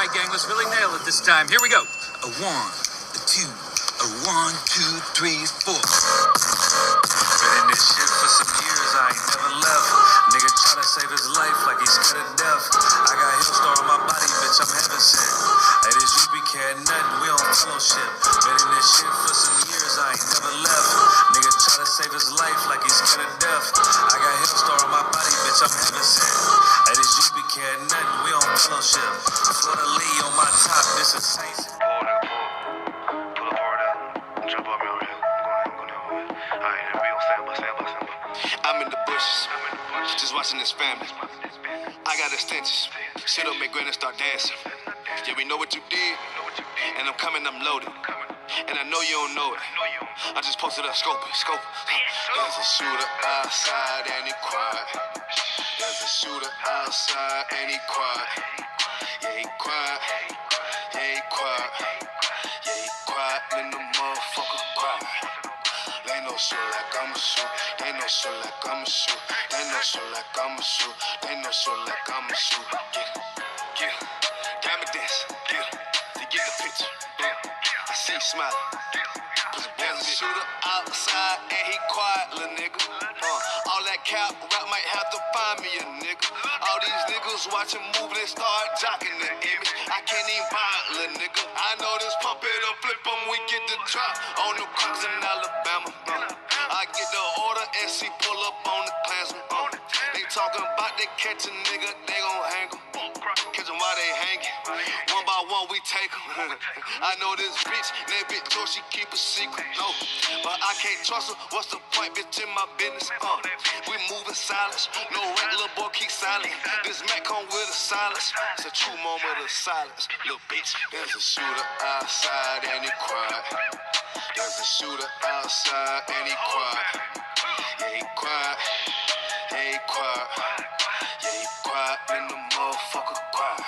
right, gang, let's really nail it this time. Here we go. A 1, a 2, a 1, 2, 3, 4. Been in this shit for some years, I ain't never left. Nigga try to save his life like he's scared of death. I got Hillstar on my body, bitch, I'm heaven sent. Hey, this UP cat nothing, we on fellowship. Been in this shit for some years, I ain't never left. Nigga try to save his life like he's scared of death. I got Hillstar on my body, bitch, I'm heaven sent. Hey, this UP cat nothing, we on fellowship. Florida Lee on my top, this is Saints. I'm in the bushes, just watching this family. I got extensions, sit up, make granny start dancing. Yeah, we know what you did, and I'm coming, I'm loaded. And I know you don't know it. I just posted up, scope it. There's a shooter outside and he quiet. There's a shooter outside and he quiet. Yeah, he quiet. Yeah, he quiet. Yeah, he quiet, and the motherfucker quiet. They know shit like I'ma shoot. They know shit like I'ma shoot. They know shit like I'ma shoot. They know shit like I'ma shoot. Get it. Diamond dance. Get it. To get the picture. I see you smiling. There's a shooter outside and he quiet, little nigga. All that cap rap might have to find me a nigga. All these niggas watching movie, they start jocking the image. I can't even buy it, little nigga. I know this pump it up, flip 'em, we get the drop on the crocks in Alabama. I get the order and she pull up on the Klansman. They talking about they catch a nigga, they gon' hang 'em. Catch 'em while they hanging. One by one we take 'em. I know this bitch, that bitch told she keep a secret. No, but I can't trust her. What's the point, bitch, in my business? We moving silence. No rank, little boy, keep silent. This Mac come with a silence. It's a true moment of silence. Little bitch, there's a shooter outside and he quiet. There's a shooter outside and he quiet. Yeah, he quiet. Yeah, he quiet. Yeah, he quiet, and the motherfucker quiet.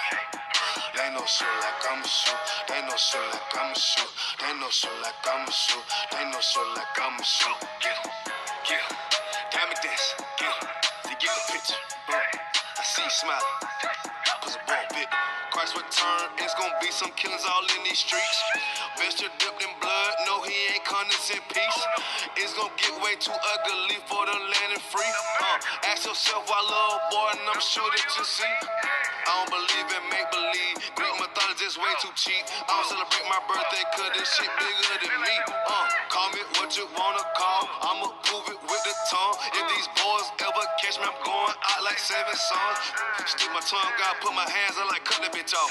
They know shit like I'ma shoot. They know shit like I'ma shoot. They know shit like I'ma shoot. They know shit like I'ma shoot. Get it. Diamond dance. Get it. To get the picture. I see you smiling. Cause a ball bit. Christ return, it's gonna be some killings all in these streets. Vesture dipped in blood, no he ain't condescend peace. It's gonna get way too ugly for the land and free. Ask yourself why, little boy, and I'm sure that you see. I don't believe in make-believe. Greek mythology is way too cheap. I don't celebrate my birthday cause this shit bigger than me. Call me what you wanna call. I'ma prove it with the tongue. If these boys ever catch me, I'm going out like 7 songs. Stick my tongue, God, put my hands on like cut the bitch off.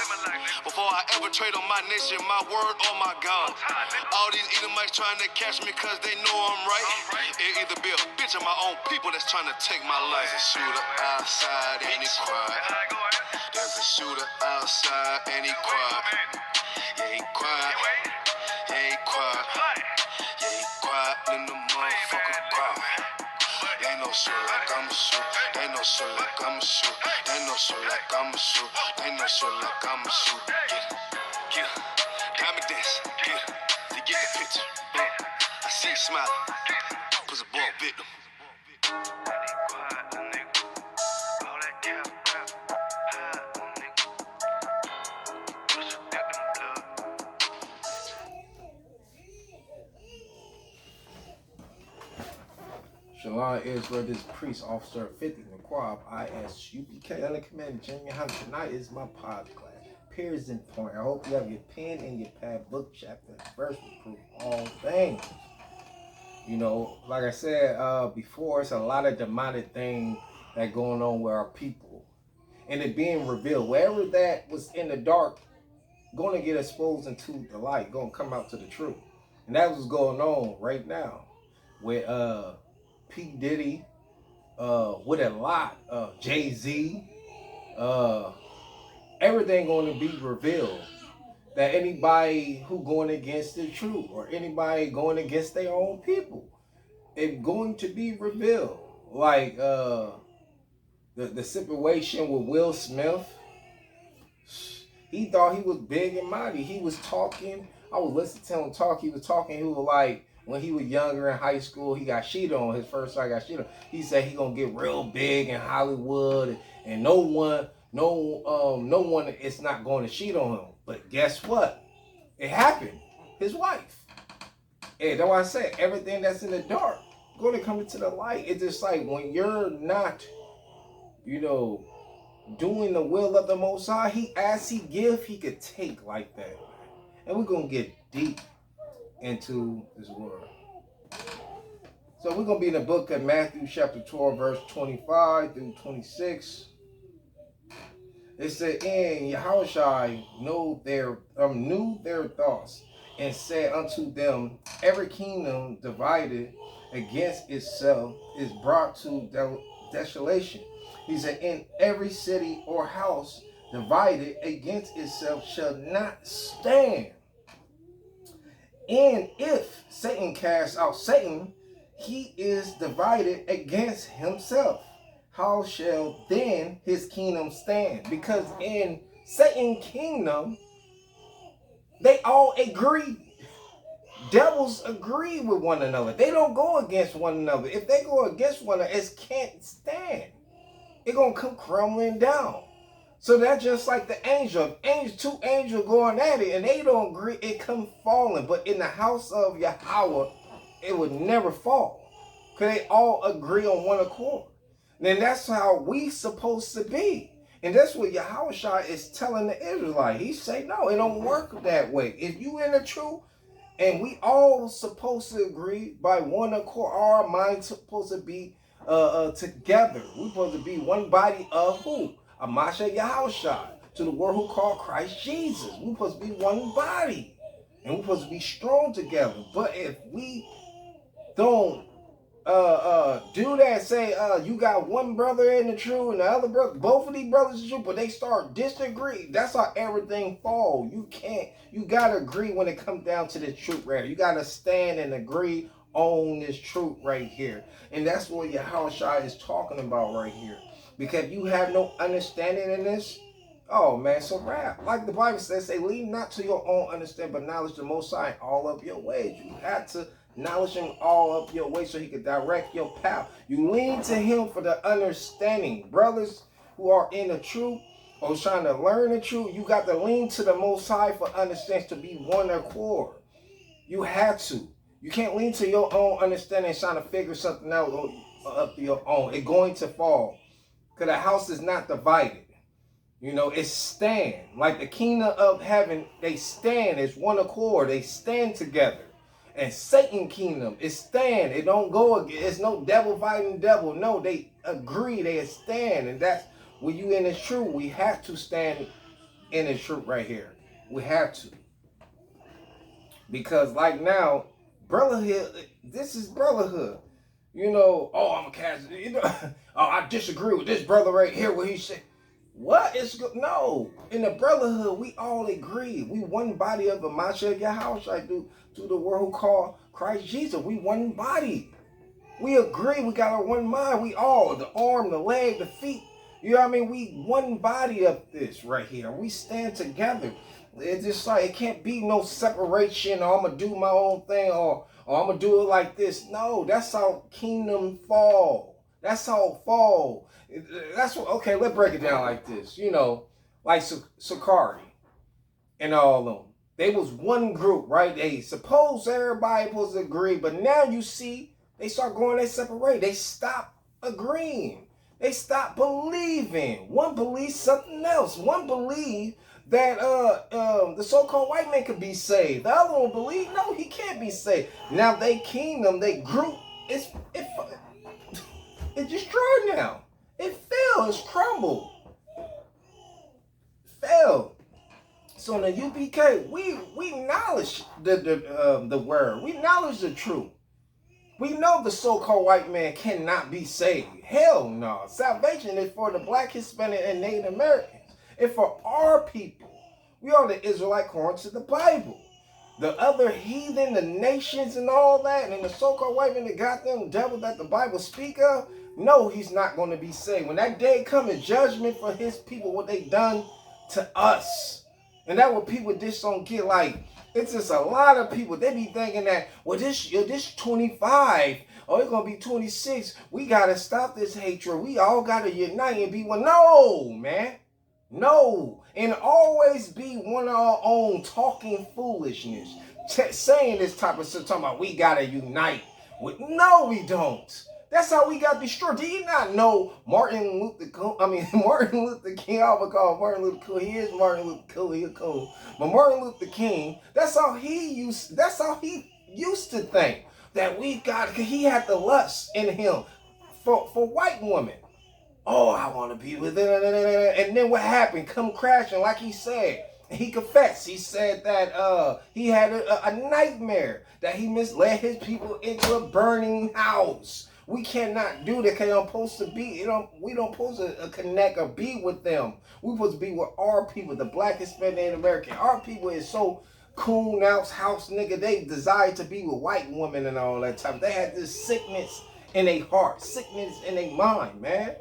Before I ever trade on my nation, my word, oh my God. All these Edomites trying to catch me cause they know I'm right. It either be a bitch or my own people that's trying to take my life. There's a shooter outside and he quiet. There's a shooter outside and he quiet. Yeah, he quiet. Yeah, he quiet. Yeah, he quiet, and the motherfucker quiet. They know shit like I'ma shoot. They know shit like I'ma shoot. They know shit like I'ma shoot. They know shit like I'ma shoot. Get it. Diamond dance. Get it. To get the picture. I see you smiling. Cause a ball victim. Shalom Israel, this priest officer 50 McQuab, ISUPK, LA Commander Junior Hunter. Tonight is my podcast, Peers in Point. I hope you have your pen and your pad, book, chapter, verse to prove all things. You know, like I said before, it's a lot of demonic things that going on with our people. And it being revealed. Wherever that was in the dark, going to get exposed into the light, going to come out to the truth. And that's what's going on right now with P. Diddy, with a lot of Jay-Z, everything going to be revealed. That anybody who going against the truth or anybody going against their own people, it's going to be revealed. Like the situation with Will Smith, he thought he was big and mighty. He was talking. I was listening to him talk. He was talking. He was like, when he was younger in high school, he got cheated on. His first time got cheated on. He said he gonna get real big in Hollywood, and no one no one is not going to cheat on him. But guess what? It happened. His wife. And that's why I say everything that's in the dark going to come into the light. It's just like when you're not, doing the will of the Most High, he as he give, he could take like that. And we're going to get deep into this word. So we're going to be in the book of Matthew chapter 12, verse 25 through 26. It said, and Yahushua knew their thoughts, and said unto them, every kingdom divided against itself is brought to desolation. He said, in every city or house divided against itself shall not stand. And if Satan casts out Satan, he is divided against himself. How shall then his kingdom stand? Because in Satan's kingdom, they all agree. Devils agree with one another. They don't go against one another. If they go against one another, it can't stand. It's going to come crumbling down. So that's just like the angel. Two angels going at it and they don't agree, it come falling. But in the house of Yahweh, it would never fall. Because they all agree on one accord. Then that's how we supposed to be. And that's what Yahushua is telling the Israelites. He say, no, it don't work that way. If you in the truth, and we all supposed to agree by one accord, our minds supposed to be together. We're supposed to be one body of who? Amasha Yahushua, to the word who called Christ Jesus. We're supposed to be one body. And we're supposed to be strong together. But if we don't do that, say you got one brother in the truth and the other brother, both of these brothers in the truth, but they start disagreeing, that's how everything falls. You gotta agree when it comes down to the truth right here. You gotta stand and agree on this truth right here. And that's what Yahushua is talking about right here. Because you have no understanding in this, oh man, so rap. Like the Bible says, say, lean not to your own understanding, but knowledge the Most High in all of your ways. You have to knowledge him all of your ways so he can direct your path. You lean to him for the understanding. Brothers who are in the truth or trying to learn the truth, you got to lean to the Most High for understanding, to be one accord. You have to. You can't lean to your own understanding and trying to figure something out up your own. It's going to fall. Because the house is not divided. It stand. Like the kingdom of heaven, they stand as one accord. They stand together. And Satan kingdom, it stand. It don't go again. It's no devil fighting devil. No, they agree. They stand. And that's when you in this truth. We have to stand in this truth right here. We have to. Because like now, brotherhood, this is brotherhood. Oh, I'm a Catholic. Oh, I disagree with this brother right here. What he said. What? It's good. No. In the brotherhood, we all agree. We one body of the Mashiach Yahushua through the word who called Christ Jesus. We one body. We agree. We got our one mind. We all, the arm, the leg, the feet. You know what I mean? We one body of this right here. We stand together. It's just like, it can't be no separation, or I'm going to do my own thing, or I'm going to do it like this. No, that's how kingdom fall. That's how it fall. That's what, okay, let's break it down like this. Like Sakari and all of them. They was one group, right? They suppose everybody supposed to agree, but now you see, they start going, they separate. They stop agreeing. They stop believing. One believes something else. One believes that the so-called white man could be saved. The other one believe, no, he can't be saved. Now they kingdom, they group, it's destroyed now. It fell, it's crumbled. Fell. So in the UPK, we acknowledge the word. We acknowledge the truth. We know the so-called white man cannot be saved. Hell no. Salvation is for the Black, Hispanic, and Native Americans. It's for our people. We are the Israelite according to the Bible. The other heathen, the nations and all that, and the so-called white man, the goddamn devil that the Bible speak of, no, he's not going to be saved. When that day comes, in judgment for his people, what they done to us. And that what people just don't get. Like, it's just a lot of people, they be thinking that, well, this 25, or it's going to be 26. We got to stop this hatred. We all got to unite and be one. No, man. No, and always be one of our own talking foolishness, saying this type of stuff, talking about we gotta unite. No, we don't. That's how we got destroyed. Do you not know Martin Luther King? I mean, Martin Luther King. I would call Martin Luther King. He is Martin Luther King. He's cool. But Martin Luther King. That's how he used to think that we got. Cause he had the lust in him for white women. Oh, I want to be with it. And then what happened? Come crashing, like he said. He confessed. He said that he had a nightmare, that he misled his people into a burning house. We cannot do that because we don't supposed to be, we don't supposed to connect or be with them. We supposed to be with our people, the Black, Hispanic, and American. Our people is so coon out house nigga. They desire to be with white women and all that type. They had this sickness in their heart, sickness in their mind, man.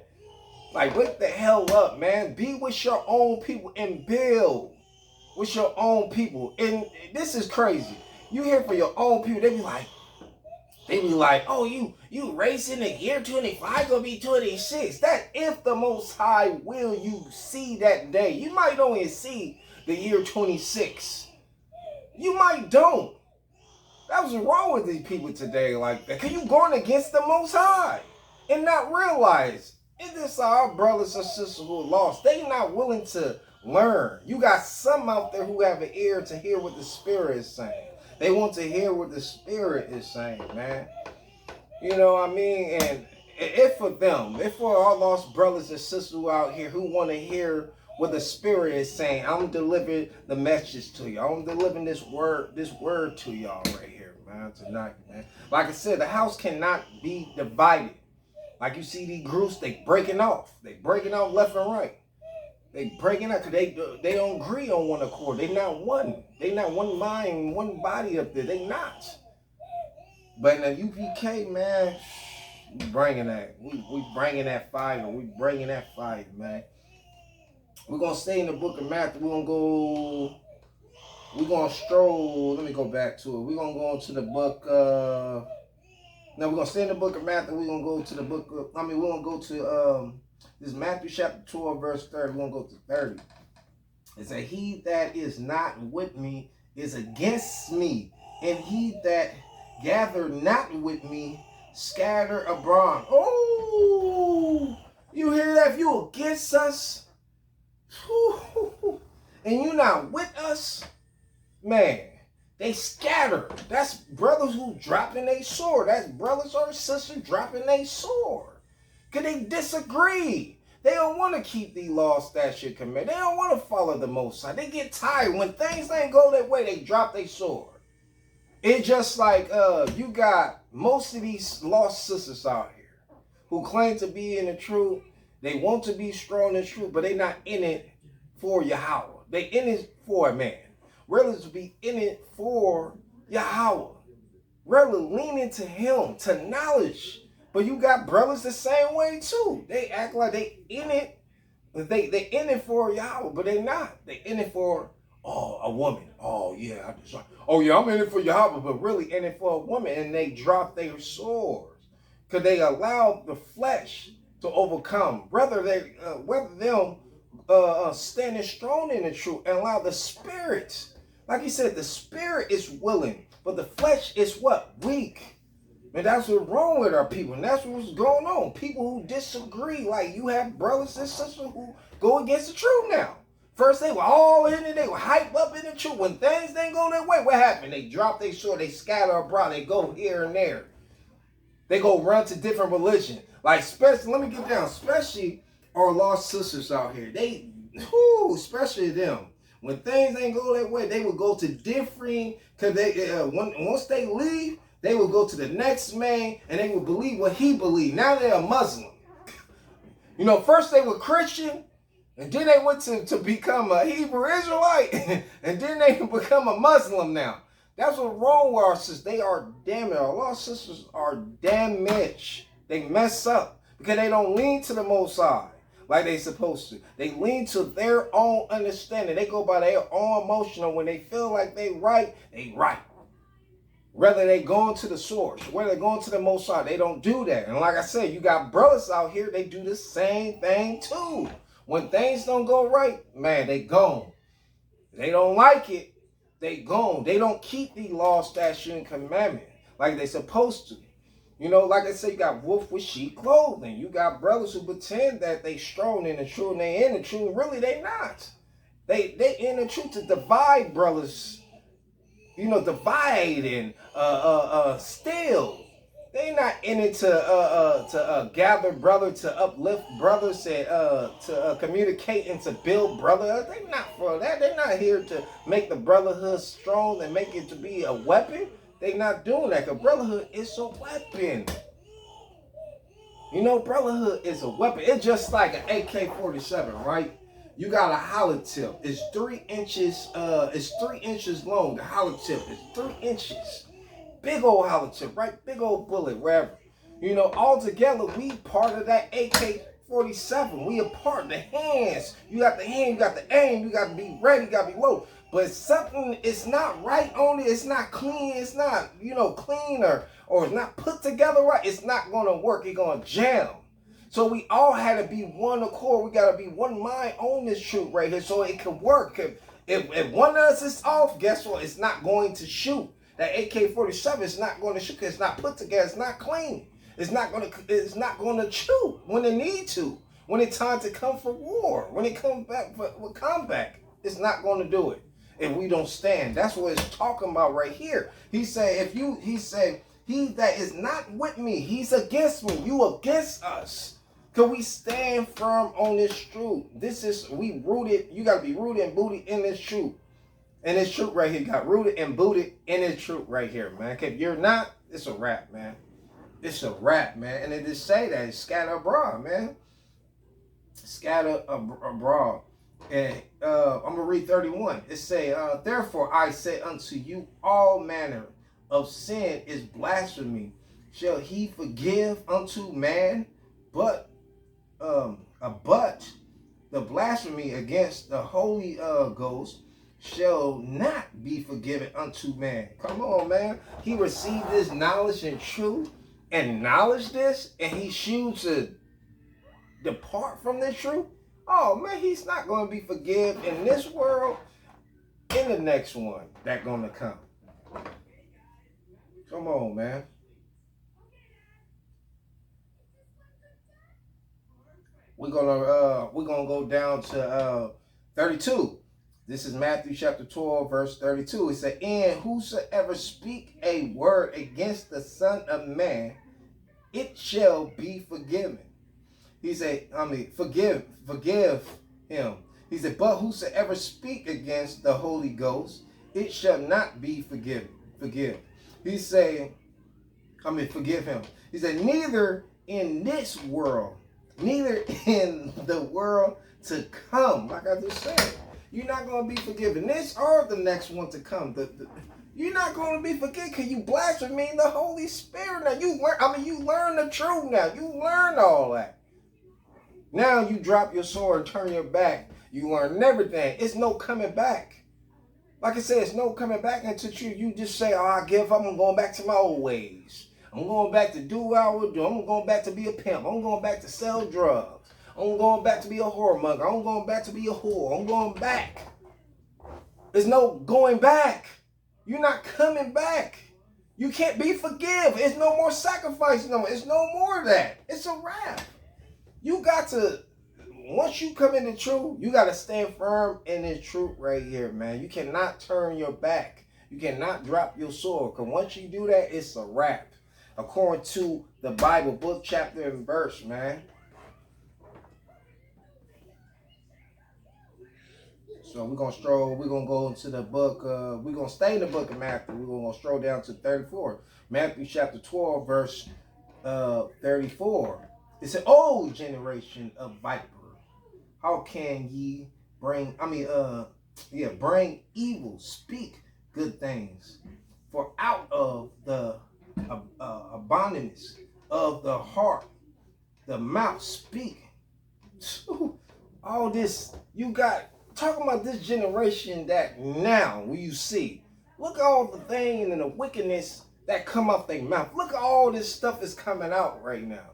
Like, wake the hell up, man. Be with your own people and build with your own people. And this is crazy. You hear for your own people, they be like, oh, you racing the year 25 gonna be 26. That if the Most High will you see that day. You might only see the year 26. You might don't. That was wrong with these people today like that. Cause you going against the Most High and not realize it is our brothers and sisters who are lost. They not willing to learn. You got some out there who have an ear to hear what the Spirit is saying. They want to hear what the Spirit is saying, man. You know what I mean? And if for them, if for our lost brothers and sisters out here who want to hear what the Spirit is saying, I'm delivering the message to you. I'm delivering this word to y'all right here, man, tonight, man. Like I said, the house cannot be divided. Like you see these groups, they breaking off. They breaking off left and right. They breaking out because they don't agree on one accord. They not one. They not one mind, one body up there. They not. But in the UPK, man, we bringing that. We bringing that fire. We bringing that fire, man. We're going to stay in the book of Matthew. We're going to stroll. Let me go back to it. We're going to go into the book. Now we're going to stay in the book of Matthew. We're going to go to the book of, we're going to go to this Matthew chapter 12, verse 30. We're going to go to 30. It says, he that is not with me is against me, and he that gather not with me scatter abroad. Oh, you hear that? If you against us, and you not with us, man, they scatter. That's brothers who dropping their sword. That's brothers or sisters dropping their sword. Because they disagree. They don't want to keep the law, statute, command. They don't want to follow the Most High. They get tired. When things ain't go that way, they drop their sword. It's just like you got most of these lost sisters out here who claim to be in the truth. They want to be strong in truth, but they not in it for Yahweh. They in it for a man. Rather to be in it for Yahweh. Rather lean into him, to knowledge. But you got brothers the same way too. They act like they in it. They in it for Yahweh, but they not. They in it for a woman. Oh yeah, I'm in it for Yahweh, but really in it for a woman. And they drop their swords because they allow the flesh to overcome. Whether them standing strong in the truth and allow the spirit. Like he said, the spirit is willing, but the flesh is what? Weak. And that's what's wrong with our people. And that's what's going on. People who disagree. Like you have brothers and sisters who go against the truth now. First they were all in it. They were hyped up in the truth. When things didn't go their way, what happened? They drop their sword. They scatter abroad. They go here and there. They go run to different religion. Like especially, let me get down. Especially our lost sisters out here. Especially them. When things ain't go that way, they will go to different, because once they leave, they will go to the next man and they will believe what he believed. Now they're a Muslim. You know, first they were Christian, and then they went to become a Hebrew Israelite, and then they become a Muslim now. That's what's wrong with our sisters. They are damaged. Our lost sisters are damaged. They mess up because they don't lean to the Most High like they supposed to. They lean to their own understanding. They go by their own emotional. When they feel like they right, they right. Whether they going to the source, whether they're going to the Most High, they don't do that. And like I said, you got brothers out here, they do the same thing too. When things don't go right, man, they gone. They don't like it, they gone. They don't keep the law, statute, and commandment like they supposed to. You know, like I said, you got wolf with sheep clothing. You got brothers who pretend that they strong in the truth and they in the truth. Really, they not. They in the truth to divide brothers. You know, divide and steal. They not in it to gather brother, to uplift brothers, and to communicate and to build brotherhood. They not for that. They're not here to make the brotherhood strong and make it to be a weapon. They not doing that, because brotherhood is a weapon. You know, brotherhood is a weapon. It's just like an AK-47, right? You got a hollow tip. It's 3 inches. It's 3 inches long. The hollow tip is 3 inches. Big old hollow tip, right? Big old bullet, wherever. You know, all together, we part of that AK-47. We a part of the hands. You got the hand, you got the aim, you got to be ready, you got to be low. But something is not right on it. It's not clean. It's not, you know, clean or it's not put together right. It's not going to work. It's going to jam. So we all had to be one accord. We got to be one mind on this truth right here so it can work. If one of us is off, guess what? It's not going to shoot. That AK-47 is not going to shoot because it's not put together. It's not clean. It's not going to shoot when it need to. When it's time to come for war. When it comes back for combat, it's not going to do it. If we don't stand. That's what it's talking about right here. He said, he that is not with me, he's against me. You against us. Because we stand firm on this truth. We rooted. You got to be rooted and booted in this truth. And this truth right here got rooted and booted in this truth right here, man. If you're not, it's a wrap, man. It's a wrap, man. And it just say that. It's scatter abroad, man. Scatter abroad. And I'm going to read 31. It say, therefore I say unto you, all manner of sin is blasphemy. Shall he forgive unto man? But the blasphemy against the Holy Ghost shall not be forgiven unto man. Come on, man. He received this knowledge and truth and knowledge this, and he chooses to depart from this truth. Oh, man, he's not going to be forgiven in this world, in the next one that's going to come. Come on, man. We're gonna go down to 32. This is Matthew chapter 12, verse 32. It said, and whosoever speak a word against the Son of Man, it shall be forgiven. He said, forgive him. He said, but whosoever speak against the Holy Ghost, it shall not be forgiven. He said, forgive him. He said, neither in this world, neither in the world to come. Like I just said, you're not going to be forgiven. This or the next one to come. You're not going to be forgiven because you blaspheme the Holy Spirit. Now you learn the truth now. You learn all that. Now you drop your sword and turn your back. You learn everything. It's no coming back. Like I said, it's no coming back until you just say, oh, I give up. I'm going back to my old ways. I'm going back to do what I would do. I'm going back to be a pimp. I'm going back to sell drugs. I'm going back to be a whoremonger. I'm going back to be a whore. I'm going back. There's no going back. You're not coming back. You can't be forgiven. It's no more sacrifice. No, it's no more of that. It's a wrap. You got to, once you come in the truth, you got to stand firm in this truth right here, man. You cannot turn your back. You cannot drop your sword. Because once you do that, it's a wrap. According to the Bible, book, chapter, and verse, man. So we're going to go into the book, we're going to stay in the book of Matthew. We're going to stroll down to 34. Matthew chapter 12, verse 34. It said, "O generation of viper, how can ye bring evil, speak good things? For out of the abundance of the heart, the mouth speak." All this, you got, talking about this generation that now, when you see, look at all the things and the wickedness that come off their mouth. Look at all this stuff is coming out right now.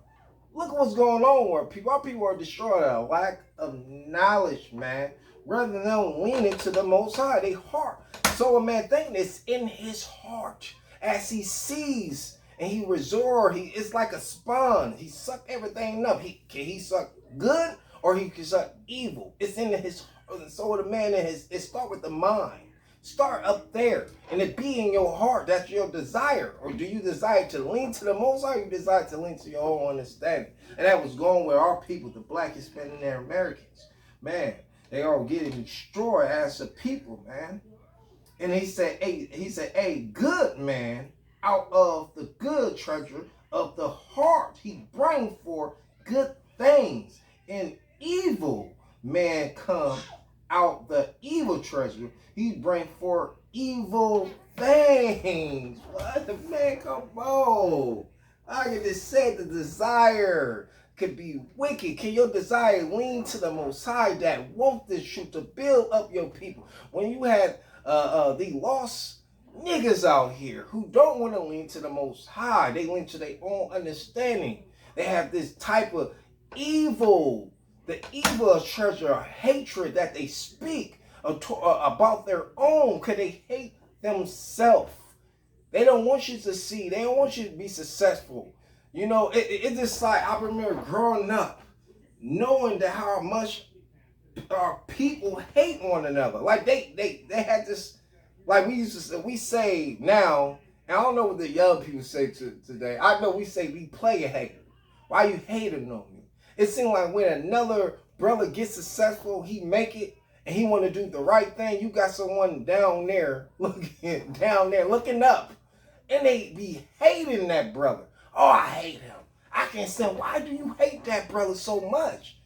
Look at what's going on where people. Our people are destroyed a lack of knowledge, man. Rather than them leaning to the Most High, they heart. So a man thinking it's in his heart as he sees and he resort. It's like a sponge. He suck everything up. Can he suck good or he can suck evil? It's in his heart. So the man it start with the mind. Start up there and it be in your heart. That's your desire. Or do you desire to lean to the Most High or you desire to lean to your own understanding? And that was going with our people, the Black, Hispanic, and Americans. Man, they are getting destroyed as a people, man. And he said, hey, good man, out of the good treasure of the heart, he bring forth good things. And evil man come out the evil treasure. He bring forth evil things. What the man, come on. I can just say the desire could be wicked. Can your desire lean to the Most High that want this truth to build up your people? When you had the lost niggas out here who don't want to lean to the Most High, they lean to their own understanding. They have this type of evil, the evil treasure of hatred that they speak about their own, because they hate themselves. They don't want you to see. They don't want you to be successful. You know, it's just like I remember growing up, knowing that how much our people hate one another. Like they had this, like we say now, and I don't know what the young people say today. I know we say we play a hater. Why you hating on me? It seems like when another brother gets successful, he make it, and he want to do the right thing, you got someone down there looking up, and they be hating that brother. Oh, I hate him. I can't say, why do you hate that brother so much?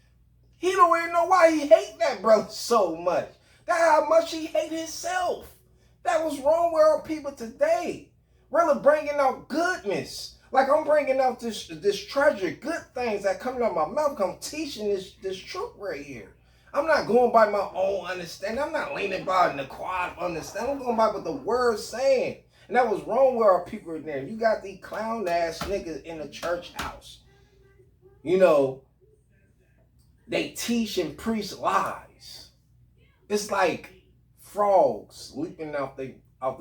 He don't even know why he hate that brother so much. That's how much he hate himself. That was wrong with our people today. Really bringing out goodness. Like I'm bringing out this treasure, good things that come out of my mouth. I'm teaching this truth right here. I'm not going by my own understanding. I'm not leaning by the quad understanding. I'm going by what the word's saying. And that was wrong with our people in there. You got these clown ass niggas in the church house. You know, they teach and preach lies. It's like frogs leaping out the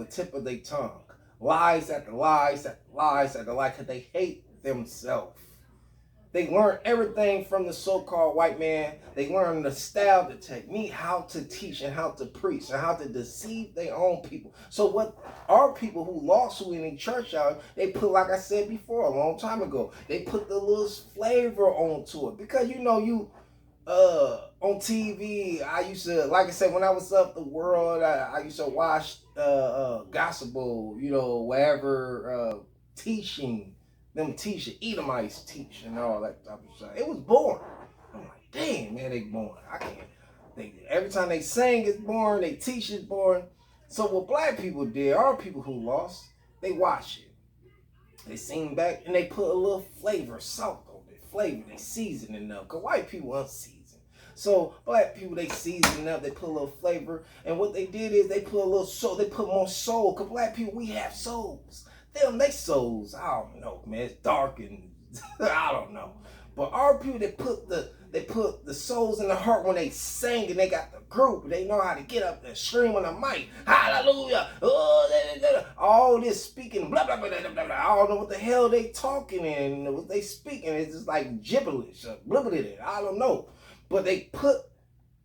tip of their tongue. Lies after lies after lies after lies, because they hate themselves. They learn everything from the so-called white man. They learn the style, the technique, how to teach and how to preach and how to deceive their own people. So what our people who lost, who in the church out, they put, like I said before, a long time ago, they put the little flavor onto it. Because, you know, you on TV, I used to, like I said, when I was up the world, I used to watch gospel, you know, wherever teaching. Them teaching, Edomites teach and all that type of stuff. It was boring. I'm like, damn, man, they boring. I can't. Every time they sing, it's boring. They teach, it's boring. So what black people did, our people who lost, they watch it. They sing back and they put a little flavor, salt on it. Flavor, they season it up. Because white people unseasoned. So black people, they season it up. They put a little flavor. And what they did is they put a little soul. They put more soul. Because black people, we have souls. Them, they souls, I don't know, man. It's dark and I don't know. But our people, they put the souls in the heart when they sing and they got the group. They know how to get up there, scream on the mic, hallelujah, all this speaking, blah, blah, blah, blah, blah, blah. I don't know what the hell they talking and what they speaking. It's just like gibberish, blah, blah, blah, I don't know. But they put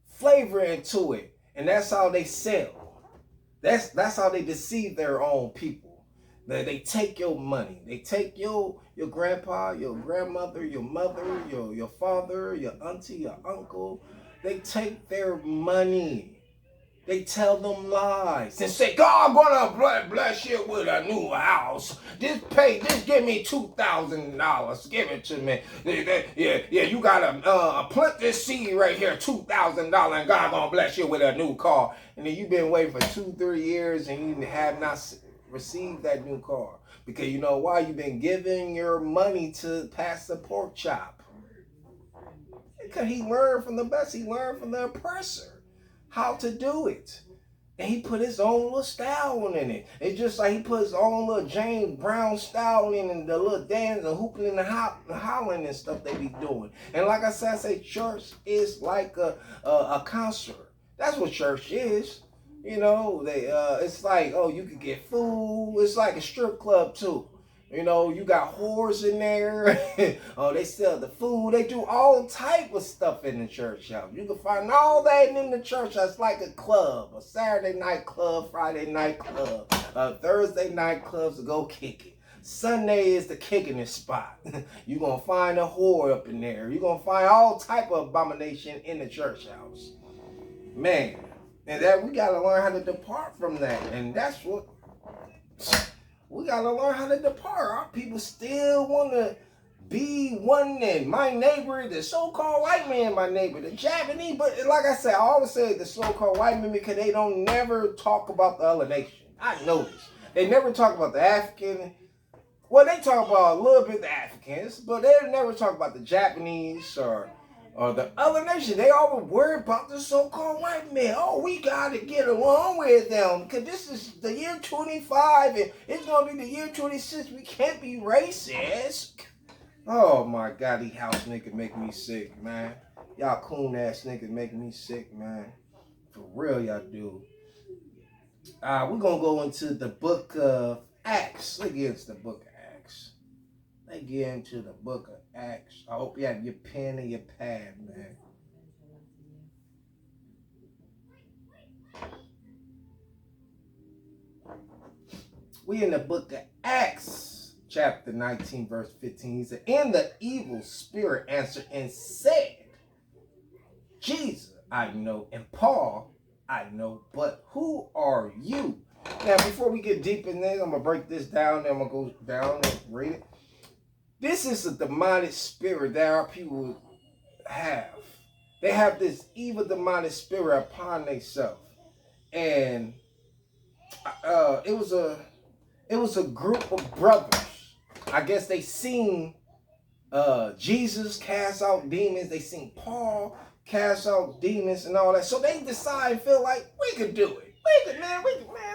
flavor into it, and that's how they sell. That's how they deceive their own people. They take your money. They take your grandpa, your grandmother, your mother, your father, your auntie, your uncle. They take their money. They tell them lies and say, God gonna bless you with a new house. Just give me $2,000. Give it to me. Yeah, you gotta plant this seed right here, $2,000, and God gonna bless you with a new car. And then you've been waiting for 2-3 years and you have not receive that new car. Because you know why? You've been giving your money to Pastor Pork Chop. Because he learned from the best. He learned from the oppressor how to do it. And he put his own little style in it. It's just like he put his own little James Brown style in and the little dance and hooping and the hollering and stuff they be doing. And like I say church is like a concert. That's what church is. You know, it's like, oh, you could get food. It's like a strip club too. You know, you got whores in there. Oh, they sell the food. They do all type of stuff in the church house. You can find all that in the church house. It's like a club, a Saturday night club, Friday night club, Thursday night clubs to go kick it. Sunday is the kicking spot. You're going to find a whore up in there. You're going to find all type of abomination in the church house. Man, and that we got to learn how to depart from that. And that's what... We got to learn how to depart. Our people still want to be one and my neighbor, the so-called white man, my neighbor, the Japanese. But like I said, I always say the so-called white man because they don't never talk about the other nation. I know this. They never talk about the African. Well, they talk about a little bit the Africans, but they never talk about the Japanese or the other nation. They always worry about the so-called white man. Oh, we got to get along with them because this is the year 25 and it's going to be the year 26. We can't be racist. Oh, my God, these house niggas make me sick, man. Y'all coon-ass niggas make me sick, man. For real, y'all do. We're going to go into the book of Acts. Let's get into the book of Acts. Let's get into the book of Acts. I hope you have your pen and your pad, man. We in the book of Acts, chapter 19, verse 15. He said, and the evil spirit answered and said, Jesus, I know, and Paul, I know, but who are you? Now, before we get deep in this, I'm going to break this down, then I'm going to go down and read it. This is a demonic spirit that our people have. They have this evil demonic spirit upon themselves. And it was a group of brothers. I guess they seen Jesus cast out demons. They seen Paul cast out demons and all that. So they decide, feel like we could do it.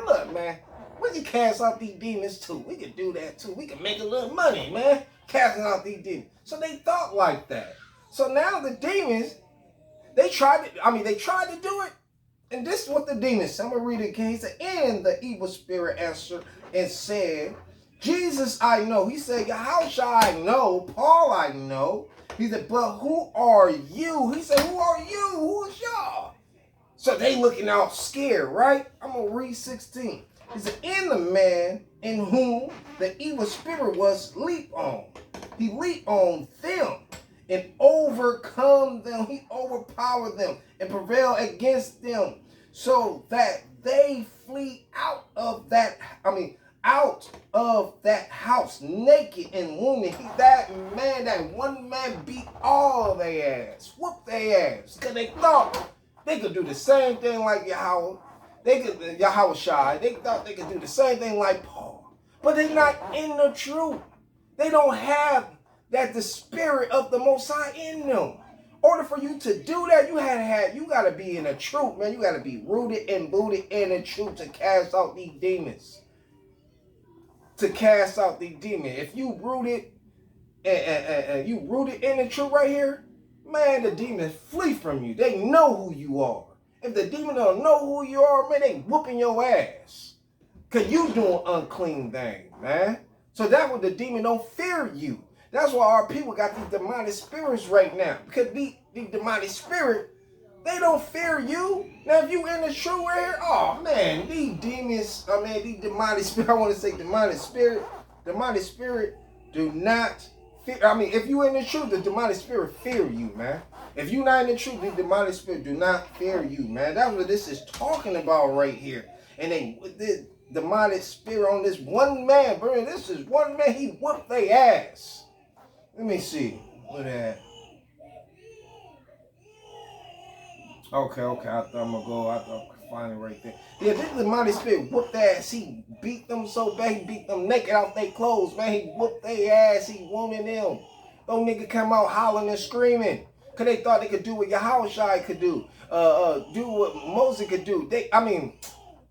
Look, man. We can cast out these demons too. We can do that too. We can make a little money, man, casting out these demons. So they thought like that. So now the demons, they tried to do it. And this is what the demons said. I'm going to read it again. He said, and the evil spirit answered and said, Jesus I know. He said, how shall I know? Paul I know. He said, but who are you? He said, who are you? Who is y'all? So they looking out scared, right? I'm going to read 16. He said, in the man in whom the evil spirit was leap on. He leaped on them and overcome them. He overpowered them and prevailed against them so that they flee out of that house naked and wounded. That one man beat all of their ass, whooped their ass, because they thought they could do the same thing like Yahweh. Yahweh Shai. They thought they could do the same thing like Paul. But they're not in the truth. They don't have the spirit of the Most High in them. In order for you to do that, you got to be in the truth, man. You got to be rooted and booted in the truth to cast out these demons. If you rooted and you rooted in the truth right here, man, the demons flee from you. They know who you are. If the demon don't know who you are, man, they whooping your ass. Because you doing unclean things, man. So that way the demon don't fear you. That's why our people got these demonic spirits right now. Because these demonic spirit, they don't fear you. Now, if you in the truth right here, oh, man, these demonic spirit, I want to say demonic spirit do not fear. If you in the truth, the demonic spirit fear you, man. If you're not in the truth, the demonic spirit do not fear you, man. That's what this is talking about right here. And the demonic spirit on this one man, bro. This is one man, he whooped their ass. Let me see. What that? Okay. I thought I could find it right there. Yeah, this demonic spirit whooped their ass. He beat them so bad, he beat them naked out their clothes, man. He whooped their ass. He wounded them. Those niggas come out hollering and screaming. Because they thought they could do what Yahweh Shai could do. Do what Moses could do.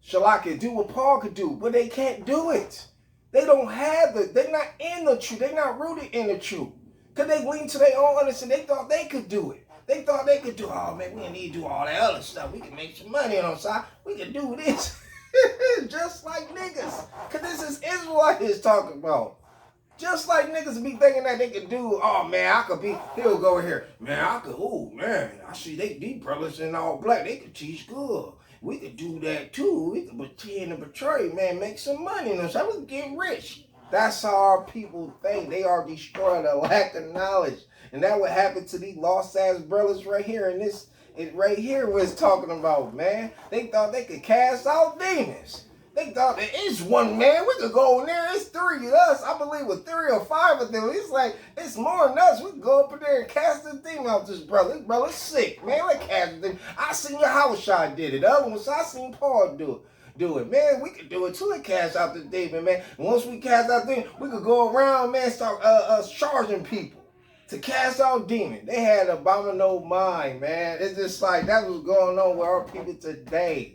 Shalaka, do what Paul could do, but they can't do it. They don't have they're not in the truth. They're not rooted in the truth. Because they lean to their own understanding. They thought they could do it. They thought they could do, oh man, we don't need to do all that other stuff. We can make some money on the side. We can do this. Just like niggas. Because this is Israelites talking about. Just like niggas be thinking that they can do, oh man, I could be, he'll go here. Man, I could, oh man, I see these brothers in all black, they could teach good. We could do that too. We could pretend to betray, man, make some money. You know, so we could get rich. That's how our people think. They are destroyed a lack of knowledge. And that would happen to these lost ass brothers right here. And this is right here what it's talking about, man. They thought they could cast out demons. They thought that it's one man. We could go in there. It's 3 of us. I believe with 3 or 5 of them. It's like, it's more than us. We can go up in there and cast the demon out this brother. This brother's sick, man. Let's cast the demon. I seen Yahushua did it. The other ones, I seen Paul do it, man. We could do it too and cast out the demon, man. And once we cast out the demon, we could go around, man, start charging people to cast out demons. They had abominable mind, man. It's just like that's what's going on with our people today.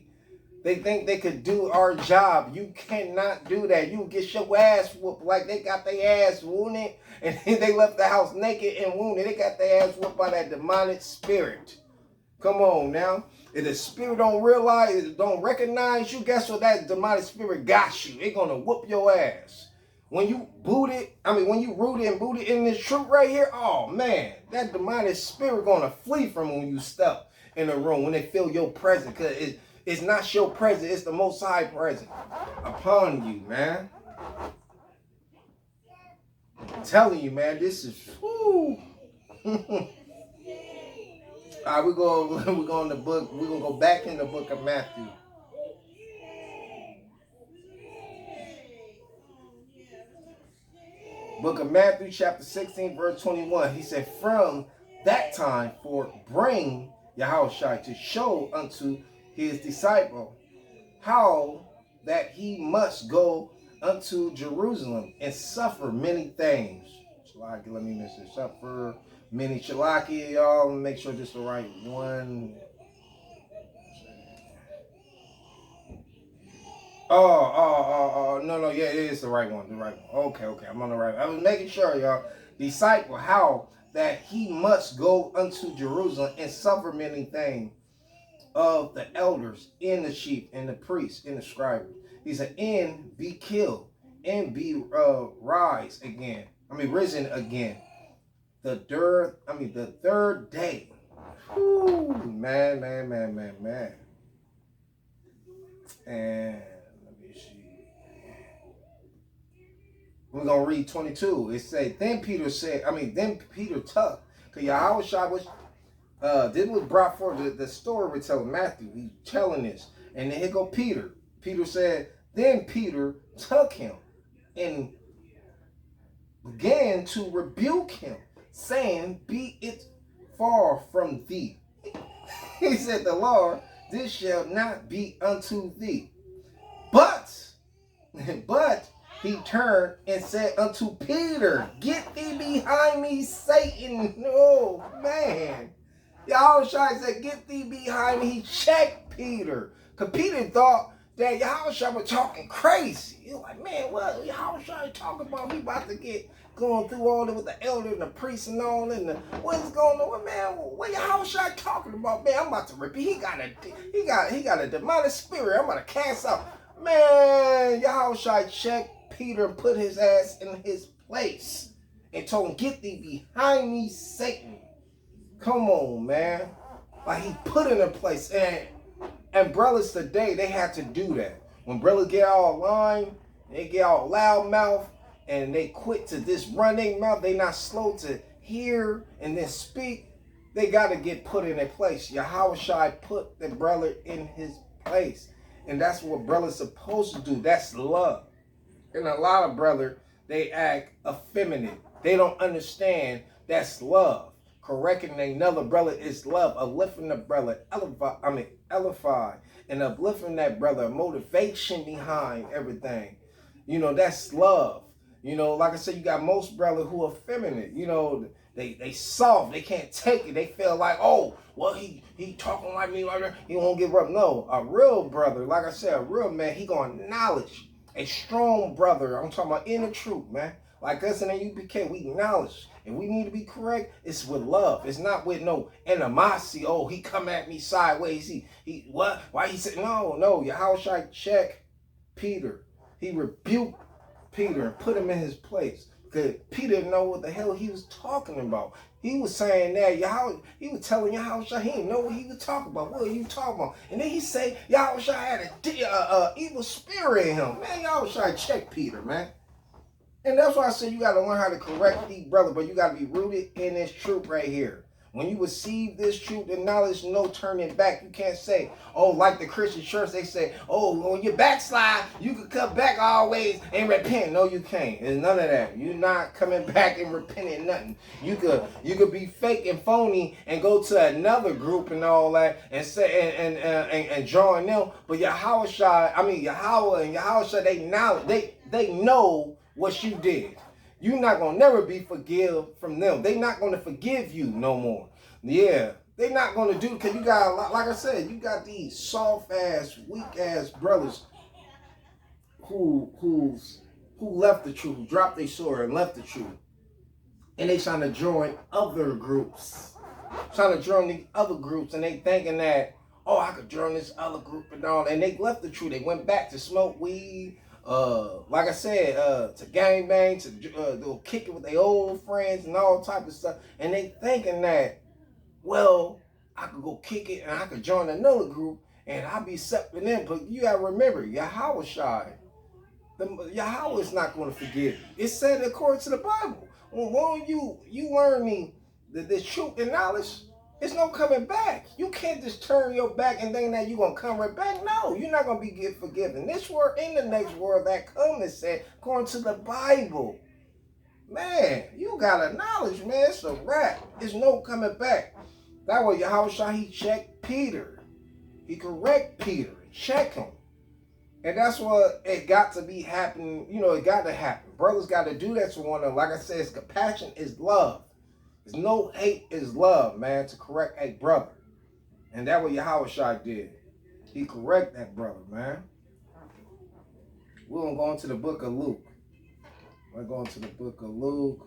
They think they could do our job. You cannot do that. You get your ass whooped like they got their ass wounded and they left the house naked and wounded. They got their ass whooped by that demonic spirit. Come on now. If the spirit don't realize, don't recognize you, guess what? That demonic spirit got you. It's gonna whoop your ass. When you rooted and booted in this truth right here, oh man, that demonic spirit gonna flee from when you step in the room, when they feel your presence. Cause it's not your presence, it's the Most High presence upon you, man. I'm telling you, man, this is whoo. All right, we're going to book. We're gonna go back in the book of Matthew. Book of Matthew, chapter 16, verse 21. He said, "From that time forth, bring Yahushua to show unto his disciple how that he must go unto Jerusalem and suffer many things." Shalaki, let me miss it. Suffer many. Shalaki, y'all. Make sure this is the right one. No, yeah, it is the right one. The right one. Okay. I'm on the right one. I was making sure, y'all. Disciple, how that he must go unto Jerusalem and suffer many things of the elders and the chief and the priests and the scribes. He said, and be killed and be risen again. The third day. Whew, man. And let me see. We're gonna read 22. It said, then Peter took, because Yahushua was this was brought forth the story we're telling Matthew. He's telling this. And then here go Peter. Peter said, then Peter took him and began to rebuke him, saying, be it far from thee. He said, the Lord, this shall not be unto thee. But he turned and said unto Peter, get thee behind me, Satan. Oh, man. Yahushua said, get thee behind me. He checked Peter. Because Peter thought that Yahushua was talking crazy. He was like, man, what Yahushua talking about? He about to get going through all that with the elder and the priest and all, and what's going on, man? What Yahushua talking about? Man, I'm about to repeat. He got a demonic spirit. I'm about to cast out. Man, Yahushua checked Peter and put his ass in his place and told him, get thee behind me, Satan. Come on, man. Like he put it in place. And brothers today, they had to do that. When brothers get all lying, they get all loud mouth, and they quit to this run their mouth, they not slow to hear and then speak. They got to get put in their place. Yahushua put the brother in his place. And that's what brothers supposed to do. That's love. And a lot of brothers, they act effeminate. They don't understand that's love. Correcting another brother is love. Uplifting the brother, edify, and uplifting that brother, motivation behind everything. You know, that's love. You know, like I said, you got most brothers who are feminine. You know, they soft. They can't take it. They feel like, oh, well, he talking like me like that. He won't give up. No, a real brother, like I said, a real man, he gonna acknowledge. A strong brother, I'm talking about in the truth, man. Like us in the UPK, we acknowledge. If we need to be correct, it's with love. It's not with no animosity. Oh, he come at me sideways. He what? Why he said no? Yahushua check Peter. He rebuked Peter and put him in his place. Because Peter didn't know what the hell he was talking about. He was saying that he was telling Yahushua he didn't know what he was talking about. What are you talking about? And then he say Yahushua had a evil spirit in him. Man, Yahushua check Peter, man. And that's why I said you got to learn how to correct these brothers, but you got to be rooted in this truth right here. When you receive this truth and knowledge, no turning back. You can't say, oh, like the Christian church, they say, oh, when you backslide, you can come back always and repent. No, you can't. There's none of that. You're not coming back and repenting nothing. You could be fake and phony and go to another group and all that and say and join them. But Yahweh and Yahushua, they know what you did. You're not going to never be forgiven from them. They're not going to forgive you no more. Yeah, they're not going to do, because you got, like I said, you got these soft-ass, weak-ass brothers who left the truth, who dropped their sword and left the truth. And they trying to join other groups. Trying to join these other groups, and they thinking that, oh, I could join this other group and all. And they left the truth. They went back to smoke weed, like I said, to gangbang, to kick it with their old friends and all type of stuff. And they thinking that, well, I could go kick it and I could join another group and I'll be accepting them. But you gotta remember, Yahweh is not going to forgive you. It said according to the Bible. When you learning this truth and knowledge, it's no coming back. You can't just turn your back and think that you're going to come right back. No, you're not going to be forgiven. This word in the next word that comes is said, according to the Bible. Man, you got to knowledge, man. It's a wrap. There's no coming back. That way, Yahushua, he checked Peter. He correct Peter. Check him. And that's what it got to be happening. You know, it got to happen. Brothers got to do that to one another. Like I said, it's compassion is love. There's no hate is love, man, to correct a brother. And that's what Yahushua did. He correct that brother, man. We're going to go into the book of Luke. We're going to the book of Luke.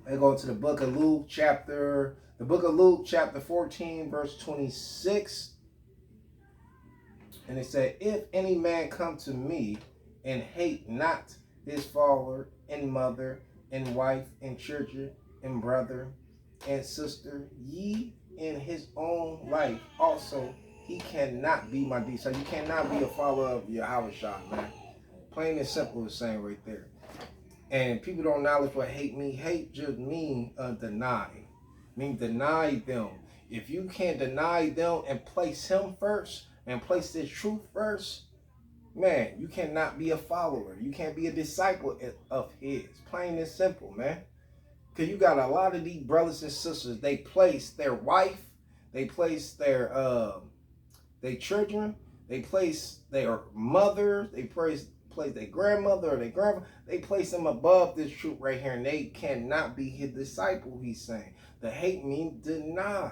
We're going to the book of Luke, chapter 14, verse 26. And it said, if any man come to me and hate not his father and mother and wife and children and brother and sister, ye in his own life also, he cannot be my disciple. So you cannot be a follower of Yahushua, man. Plain and simple is saying right there. And people don't acknowledge what hate mean. Hate just mean deny. Mean deny them. If you can't deny them and place him first, and place this truth first, man, you cannot be a follower. You can't be a disciple of his. Plain and simple, man. Because you got a lot of these brothers and sisters, they place their wife, they place their children, they place their mother, they place their grandmother or their grandfather, they place them above this truth right here, and they cannot be his disciple, he's saying. The hate means deny.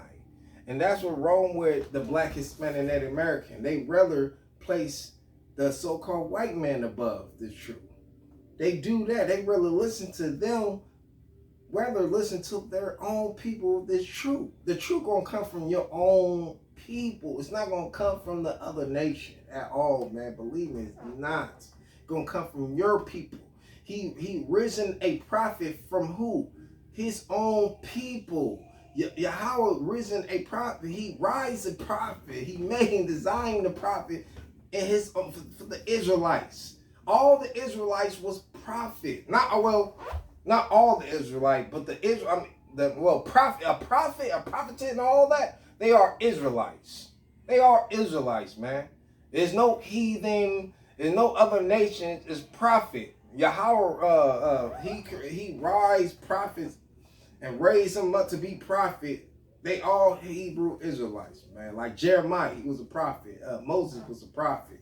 And that's what wrong with the black, Hispanic, and Native American. They rather place the so-called white man above this truth. They do that. They rather listen to them, rather listen to their own people, this truth. The truth gonna come from your own people. It's not gonna come from the other nation at all, man. Believe me, it's not. It's gonna come from your people. He risen a prophet from who? His own people. Yahweh risen a prophet. He rise a prophet. He made and designed the prophet in his for the Israelites. All the Israelites was prophet. Not all the Israelites, but a prophet, and all that. They are Israelites. They are Israelites, man. There's no heathen. There's no other nation. It's prophet. Yahweh, he rise prophets and raise them up to be prophet. They all Hebrew Israelites, man. Like Jeremiah, he was a prophet. Moses was a prophet.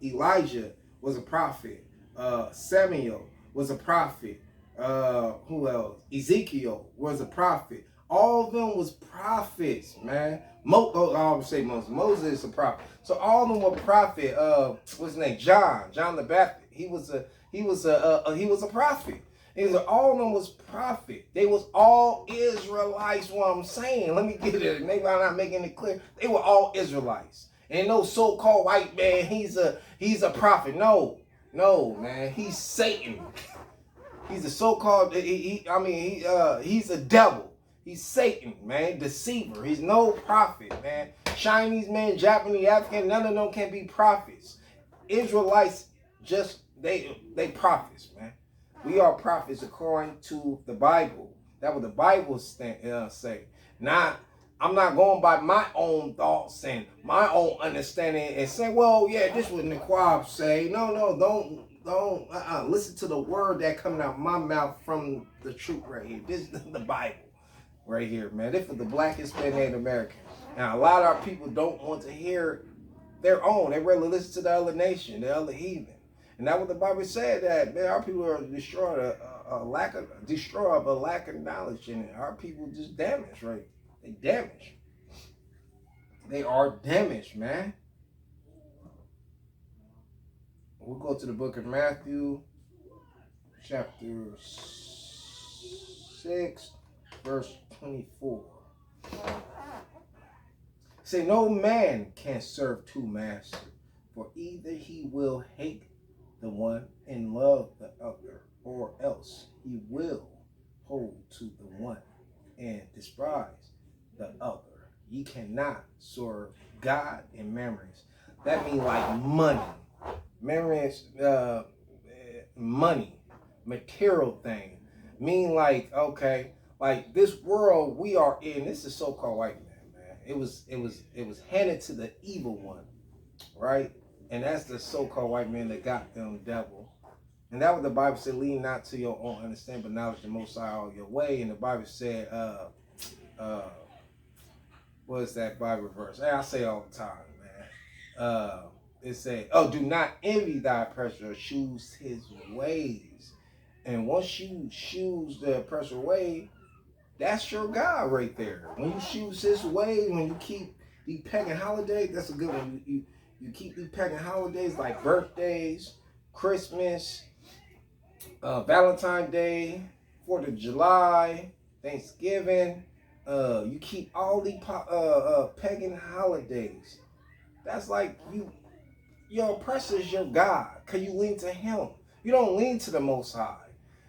Elijah was a prophet. Samuel was a prophet. Who else? Ezekiel was a prophet. All of them was prophets, man. I would say Moses. Moses is a prophet. So all of them were prophet. What's his name? John the Baptist. He was a prophet. All of them was prophet. They was all Israelites. What I'm saying. Let me get it. Maybe I'm not making it clear. They were all Israelites. And no so-called white man. He's a prophet. No, man. He's Satan. He's a so-called. He's a devil. He's Satan, man, deceiver. He's no prophet, man. Chinese man, Japanese, African, none of them can be prophets. Israelites, just they prophets, man. We are prophets according to the Bible. That's what the Bible say. I'm not going by my own thoughts and my own understanding and say, well, yeah, this is what Naquab say. No, don't listen to the word that coming out my mouth from the truth right here. This is the Bible. Right here, man. This is the Black Hispanic American. Now, a lot of our people don't want to hear their own. They rather listen to the other nation, the other heathen. And that's what the Bible said, that, man, our people are destroyed a lack of knowledge, and our people just damaged, right? They damaged. They are damaged, man. We'll go to the book of Matthew, chapter 6. Verse 24. Say, no man can serve two masters, for either he will hate the one and love the other, or else he will hold to the one and despise the other. Ye cannot serve God and mammons. That means like money. Mammons, money, material thing. Mean like, okay, like this world we are in, this is so-called white man. It was handed to the evil one, right? And that's the so-called white man that got them devil. And that what the Bible said, lean not to your own understanding, but knowledge the Most High all your way. And the Bible said, what is that Bible verse? I say all the time, man. It said, oh, do not envy thy oppressor, or choose his ways. And once you choose the oppressor way, that's your God right there. When you choose his way, when you keep the pagan holidays, that's a good one. You keep the pagan holidays like birthdays, Christmas, Valentine's Day, 4th of July, Thanksgiving. You keep all the pagan holidays. That's like your oppressor is your God. Can you lean to him? You don't lean to the Most High.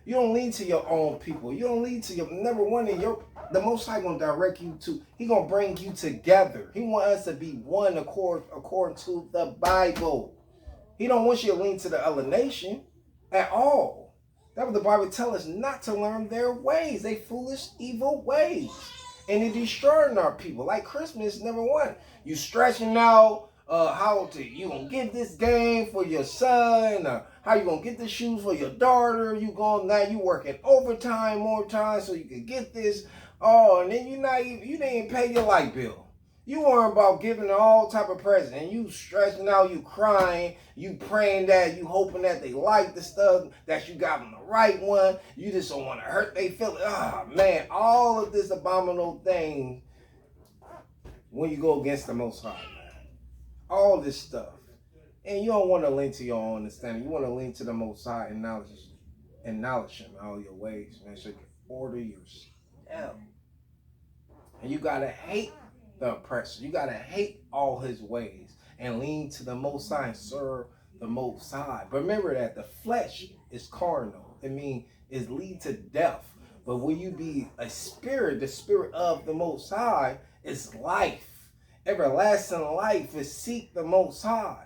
You don't lean to your own people. You don't lean to your number one. The Most High gonna direct you to. He gonna bring you together. He want us to be one according to the Bible. He don't want you to lean to the other nation at all. That's what the Bible tells us, not to learn their ways. They foolish, evil ways, and it destroying our people. Like Christmas, number one, you stretching out. How you gonna get this game for your son? How you gonna get the shoes for your daughter? You working overtime more time so you can get this. Oh, and then you didn't even pay your light bill. You worrying about giving all type of present, and you stressing out, you crying, you praying that, you hoping that they like the stuff, that you got them the right one. You just don't want to hurt they feelings. Oh man, all of this abominable thing when you go against the Most High. All this stuff. And you don't want to lean to your own understanding. You want to lean to the Most High and knowledge him in all your ways, man. So you can order yourself. And you got to hate the oppressor. You got to hate all his ways and lean to the Most High and serve the Most High. But remember that the flesh is carnal. It means it lead to death. But when you be a spirit, the spirit of the Most High is life. Everlasting life is seek the Most High.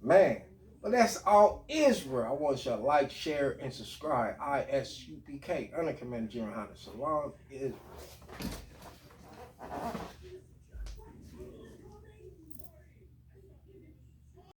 Man, but that's all Israel. I want you to like, share, and subscribe. ISUPK, Under Commander General Hunter. Shalom, Israel.